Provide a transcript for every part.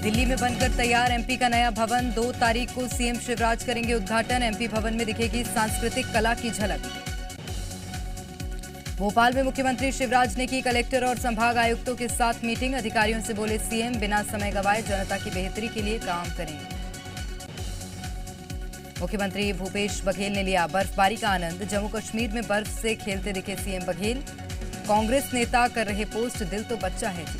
दिल्ली में बनकर तैयार एमपी का नया भवन, 2 तारीख को सीएम शिवराज करेंगे उद्घाटन। एमपी भवन में दिखेगी सांस्कृतिक कला की झलक। भोपाल में मुख्यमंत्री शिवराज ने की कलेक्टर और संभाग आयुक्तों के साथ मीटिंग। अधिकारियों से बोले सीएम, बिना समय गंवाए जनता की बेहतरी के लिए काम करें। मुख्यमंत्री भूपेश बघेल ने लिया बर्फबारी का आनंद। जम्मू कश्मीर में बर्फ से खेलते दिखे सीएम बघेल। कांग्रेस नेता कर रहे पोस्ट, दिल तो बच्चा है जी।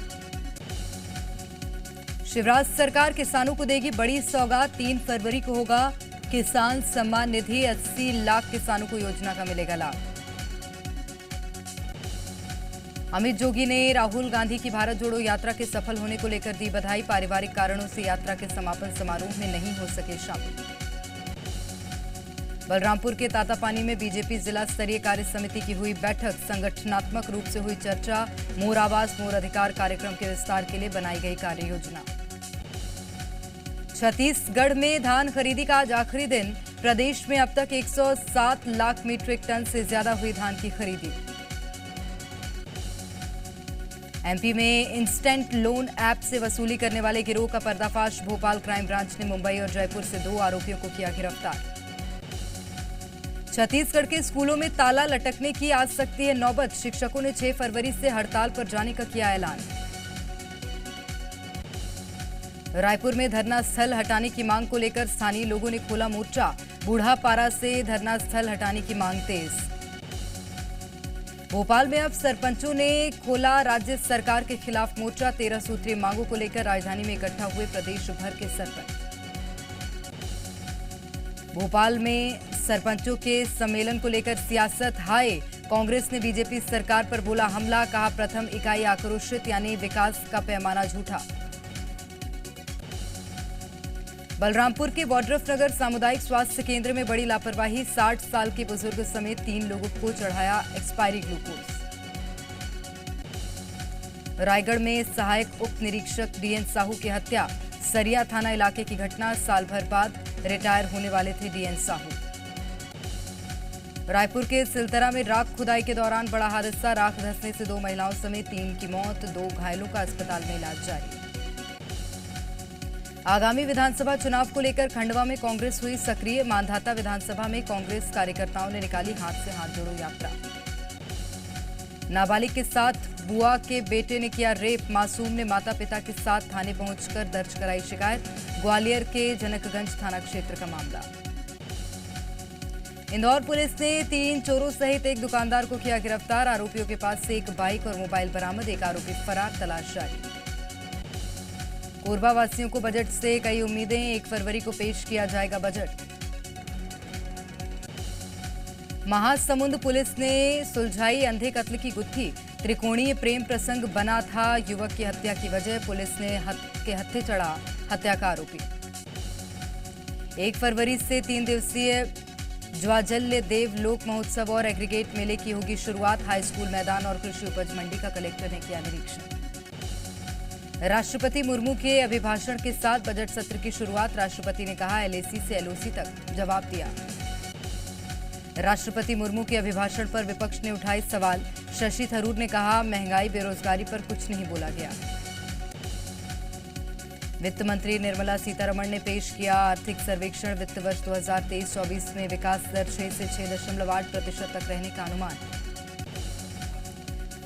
शिवराज सरकार किसानों को देगी बड़ी सौगात। 3 फरवरी को होगा किसान सम्मान निधि। 80 लाख किसानों को योजना का मिलेगा लाभ। अमित जोगी ने राहुल गांधी की भारत जोड़ो यात्रा के सफल होने को लेकर दी बधाई। पारिवारिक कारणों से यात्रा के समापन समारोह में नहीं हो सके शामिल। बलरामपुर के तातापानी में बीजेपी जिला स्तरीय कार्य समिति की हुई बैठक। संगठनात्मक रूप से हुई चर्चा। मोर आवाज मोर अधिकार कार्यक्रम के विस्तार के लिए बनाई गई कार्य योजना। छत्तीसगढ़ में धान खरीदी का आज आखिरी दिन। प्रदेश में अब तक 107 लाख मीट्रिक टन से ज्यादा हुई धान की खरीदी। एमपी में इंस्टेंट लोन ऐप से वसूली करने वाले गिरोह का पर्दाफाश। भोपाल क्राइम ब्रांच ने मुंबई और जयपुर से 2 आरोपियों को किया गिरफ्तार। छत्तीसगढ़ के स्कूलों में ताला लटकने की आ सकती है नौबत। शिक्षकों ने 6 फरवरी से हड़ताल पर जाने का किया ऐलान। रायपुर में धरना स्थल हटाने की मांग को लेकर स्थानीय लोगों ने खोला मोर्चा। बूढ़ापारा से धरना स्थल हटाने की मांग तेज। भोपाल में अब सरपंचों ने खोला राज्य सरकार के खिलाफ मोर्चा। 13 सूत्रीय मांगों को लेकर राजधानी में इकट्ठा हुए प्रदेश भर के सरपंच। भोपाल में सरपंचों के सम्मेलन को लेकर सियासत हाय। कांग्रेस ने बीजेपी सरकार पर बोला हमला। कहा प्रथम इकाई आक्रोशित, यानी विकास का पैमाना झूठा। बलरामपुर के वाड्रफ नगर सामुदायिक स्वास्थ्य केंद्र में बड़ी लापरवाही। 60 साल के बुजुर्ग समेत 3 लोगों को चढ़ाया एक्सपायरी ग्लूकोज। रायगढ़ में सहायक उप निरीक्षक डीएन साहू की हत्या। सरिया थाना इलाके की घटना। साल भर बाद रिटायर होने वाले थे डीएन साहू। रायपुर के सिलतरा में राख खुदाई के दौरान बड़ा हादसा। राख धंसने से 2 महिलाओं समेत 3 की मौत। 2 घायलों का अस्पताल में इलाज जारी। आगामी विधानसभा चुनाव को लेकर खंडवा में कांग्रेस हुई सक्रिय। मांधाता विधानसभा में कांग्रेस कार्यकर्ताओं ने निकाली हाथ से हाथ जोड़ो यात्रा। नाबालिग के साथ बुआ के बेटे ने किया रेप। मासूम ने माता पिता के साथ थाने पहुंचकर दर्ज कराई शिकायत। ग्वालियर के जनकगंज थाना क्षेत्र का मामला। इंदौर पुलिस ने 3 चोरों सहित एक दुकानदार को किया गिरफ्तार। आरोपियों के पास से एक बाइक और मोबाइल बरामद। एक आरोपी फरार, तलाश जारी। कोरबा वासियों को बजट से कई उम्मीदें। 1 फरवरी को पेश किया जाएगा बजट। महासमुंद पुलिस ने सुलझाई अंधे कत्ल की गुत्थी। त्रिकोणीय प्रेम प्रसंग बना था युवक की हत्या की वजह। पुलिस ने के हत्थे चढ़ा हत्या का आरोपी। 1 फरवरी से 3 दिवसीय ज्वाजल्य देव लोक महोत्सव और एग्रीगेट मेले की होगी शुरुआत। हाई स्कूल मैदान और कृषि उपज मंडी का कलेक्टर ने किया निरीक्षण। राष्ट्रपति मुर्मू के अभिभाषण के साथ बजट सत्र की शुरुआत। राष्ट्रपति ने कहा एलएसी से एलओसी तक जवाब दिया। राष्ट्रपति मुर्मू के अभिभाषण पर विपक्ष ने उठाए सवाल। शशि थरूर ने कहा महंगाई बेरोजगारी पर कुछ नहीं बोला गया। वित्त मंत्री निर्मला सीतारमण ने पेश किया आर्थिक सर्वेक्षण। वित्त वर्ष 2023-24 में विकास दर 6 से 6.8% तक रहने का अनुमान।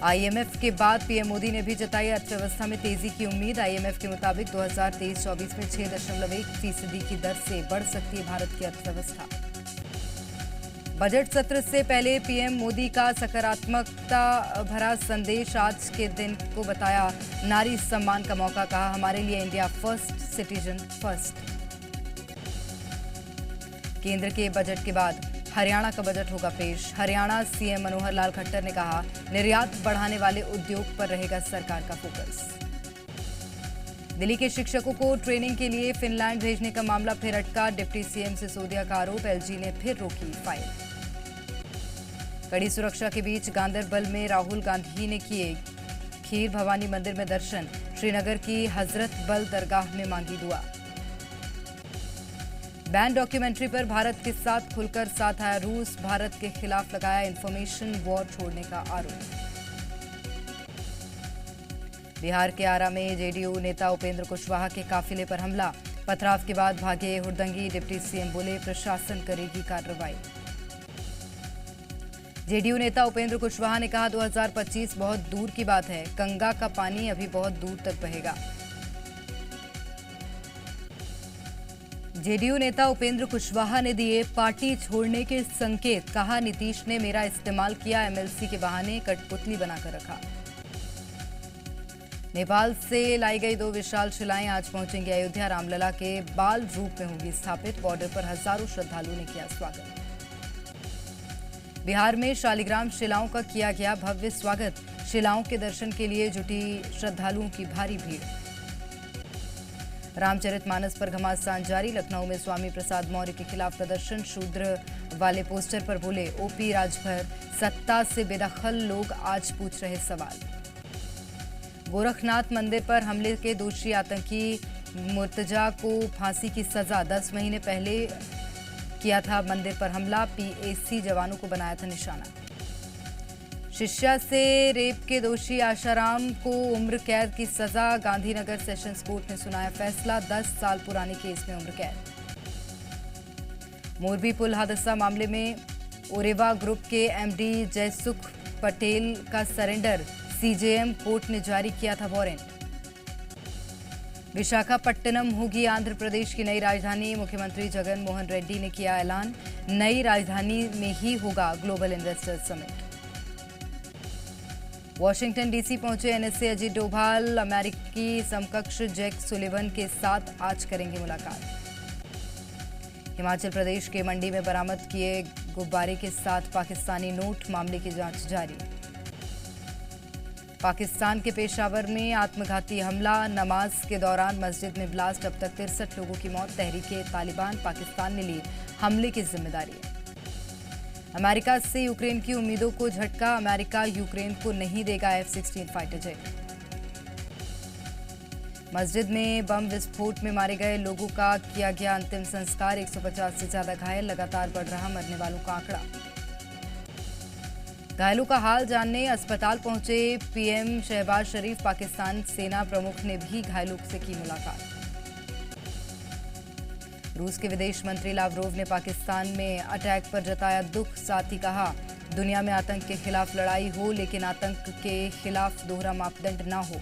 आईएमएफ के बाद पीएम मोदी ने भी जताई अर्थव्यवस्था में तेजी की उम्मीद। आईएमएफ के मुताबिक 2023-24 में 6.1% की दर से बढ़ सकती है भारत की अर्थव्यवस्था। बजट सत्र से पहले पीएम मोदी का सकारात्मकता भरा संदेश। आज के दिन को बताया नारी सम्मान का मौका। कहा हमारे लिए इंडिया फर्स्ट, सिटीजन फर्स्ट। केंद्र के बजट के बाद हरियाणा का बजट होगा पेश। हरियाणा सीएम मनोहर लाल खट्टर ने कहा निर्यात बढ़ाने वाले उद्योग पर रहेगा सरकार का फोकस। दिल्ली के शिक्षकों को ट्रेनिंग के लिए फिनलैंड भेजने का मामला फिर अटका। डिप्टी सीएम सिसोदिया का आरोप। एलजी ने फिर रोकी फाइल। कड़ी सुरक्षा के बीच गांदरबल में राहुल गांधी ने किए खीर भवानी मंदिर में दर्शन। श्रीनगर की हजरत बल दरगाह में मांगी दुआ। बैन डॉक्यूमेंट्री पर भारत के साथ खुलकर साथ आया रूस। भारत के खिलाफ लगाया इंफॉर्मेशन वॉर छोड़ने का आरोप। बिहार के आरा में जेडीयू नेता उपेंद्र कुशवाहा के काफिले पर हमला, पथराव के बाद भागे हुड़दंगी। डिप्टी सीएम बोले प्रशासन करेगी कार्रवाई। जेडीयू नेता उपेंद्र कुशवाहा ने कहा 2025 बहुत दूर की बात है, गंगा का पानी अभी बहुत दूर तक बहेगा। जेडीयू नेता उपेंद्र कुशवाहा ने दिए पार्टी छोड़ने के संकेत, कहा नीतीश ने मेरा इस्तेमाल किया, एमएलसी के बहाने कठपुतली बनाकर रखा। नेपाल से लाई गई 2 विशाल शिलाएं आज पहुंचेंगी अयोध्या। रामलला के बाल रूप में होगी स्थापित। बॉर्डर पर हजारों श्रद्धालुओं ने किया स्वागत। बिहार में शालिग्राम शिलाओं का किया गया भव्य स्वागत। शिलाओं के दर्शन के लिए जुटी श्रद्धालुओं की भारी भीड़। रामचरितमानस पर घमासान जारी। लखनऊ में स्वामी प्रसाद मौर्य के खिलाफ प्रदर्शन। शूद्र वाले पोस्टर पर बोले ओपी राजभर, सत्ता से बेदखल लोग आज पूछ रहे सवाल। गोरखनाथ मंदिर पर हमले के दोषी आतंकी मुर्तजा को फांसी की सजा। 10 महीने पहले किया था मंदिर पर हमला। पीएसी जवानों को बनाया था निशाना। शिष्या से रेप के दोषी आशाराम को उम्र कैद की सजा। गांधीनगर सेशंस कोर्ट ने सुनाया फैसला। 10 साल पुराने केस में उम्र कैद। मोरबी पुल हादसा मामले में ओरेवा ग्रुप के एमडी जयसुख पटेल का सरेंडर। सीजेएम कोर्ट ने जारी किया था वारंट। विशाखापट्टनम होगी आंध्र प्रदेश की नई राजधानी। मुख्यमंत्री जगन मोहन रेड्डी ने किया ऐलान, नई राजधानी में ही होगा global investors summit. Washington DC पहुंचे एनएसए अजीत डोभाल। अमेरिकी समकक्ष जैक सुलिवन के साथ आज करेंगे मुलाकात। हिमाचल प्रदेश के मंडी में बरामद किए गुब्बारे के साथ पाकिस्तानी नोट। मामले की जांच जारी। पाकिस्तान के पेशावर में आत्मघाती हमला। नमाज के दौरान मस्जिद में ब्लास्ट। अब तक 63 लोगों की मौत। तहरीके तालिबान पाकिस्तान ने ली हमले की जिम्मेदारी। अमेरिका से यूक्रेन की उम्मीदों को झटका। अमेरिका यूक्रेन को नहीं देगा F-16 फाइटर जेट। मस्जिद में बम विस्फोट में मारे गए लोगों का किया गया अंतिम संस्कार। 150 से ज्यादा घायल। लगातार बढ़ रहा मरने वालों का आंकड़ा। घायलों का हाल जानने अस्पताल पहुंचे पीएम शहबाज शरीफ। पाकिस्तान सेना प्रमुख ने भी घायलों से की मुलाकात। रूस के विदेश मंत्री लावरोव ने पाकिस्तान में अटैक पर जताया दुख। साथ ही कहा दुनिया में आतंक के खिलाफ लड़ाई हो, लेकिन आतंक के खिलाफ दोहरा मापदंड ना हो।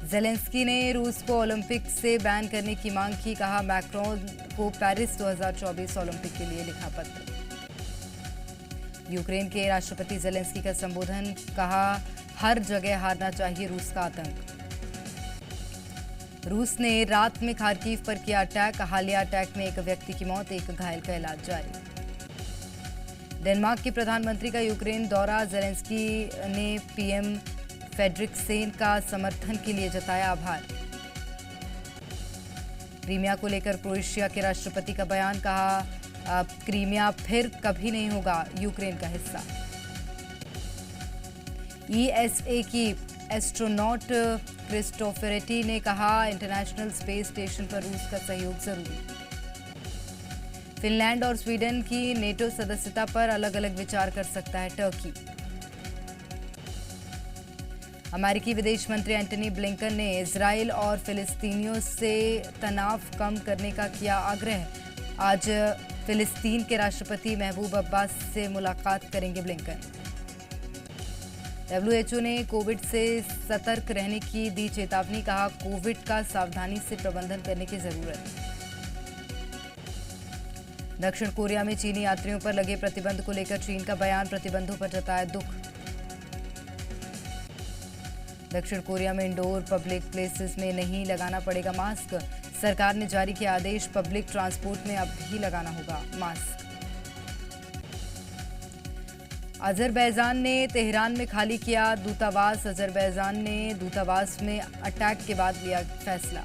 जेलेंस्की ने रूस को ओलंपिक से बैन करने की मांग की। कहा मैक्रोन को पेरिस 2024 ओलंपिक के लिए लिखा पत्र। यूक्रेन के राष्ट्रपति जेलेंस्की का संबोधन। कहा हर जगह हारना चाहिए रूस का आतंक। रूस ने रात में खार्किव पर किया अटैक। हालिया अटैक में एक व्यक्ति की मौत, एक घायल का इलाज जारी। डेनमार्क के प्रधानमंत्री का यूक्रेन दौरा। जेलेंस्की ने पीएम फेड्रिक्सेन का समर्थन के लिए जताया आभार। क्रीमिया को लेकर क्रोएशिया के राष्ट्रपति का बयान। कहा क्रीमिया फिर कभी नहीं होगा यूक्रेन का हिस्सा। ईएसए की एस्ट्रोनॉट क्रिस्टोफरेटी ने कहा इंटरनेशनल स्पेस स्टेशन पर रूस का सहयोग जरूरी। फिनलैंड और स्वीडन की नेटो सदस्यता पर अलग अलग विचार कर सकता है टर्की। अमेरिकी विदेश मंत्री एंटनी ब्लिंकन ने इजराइल और फिलिस्तीनियों से तनाव कम करने का किया आग्रह। आज फिलिस्तीन के राष्ट्रपति महबूब अब्बास से मुलाकात करेंगे ब्लिंकन। WHO ने कोविड से सतर्क रहने की दी चेतावनी। कहा कोविड का सावधानी से प्रबंधन करने की जरूरत। दक्षिण कोरिया में चीनी यात्रियों पर लगे प्रतिबंध को लेकर चीन का बयान। प्रतिबंधों पर जताया दुख। दक्षिण कोरिया में इंडोर पब्लिक प्लेसेस में नहीं लगाना पड़ेगा मास्क। सरकार ने जारी किया आदेश। पब्लिक ट्रांसपोर्ट में अब भी लगाना होगा मास्क। अजरबैजान ने तेहरान में खाली किया दूतावास। अजरबैजान ने दूतावास में अटैक के बाद लिया फैसला।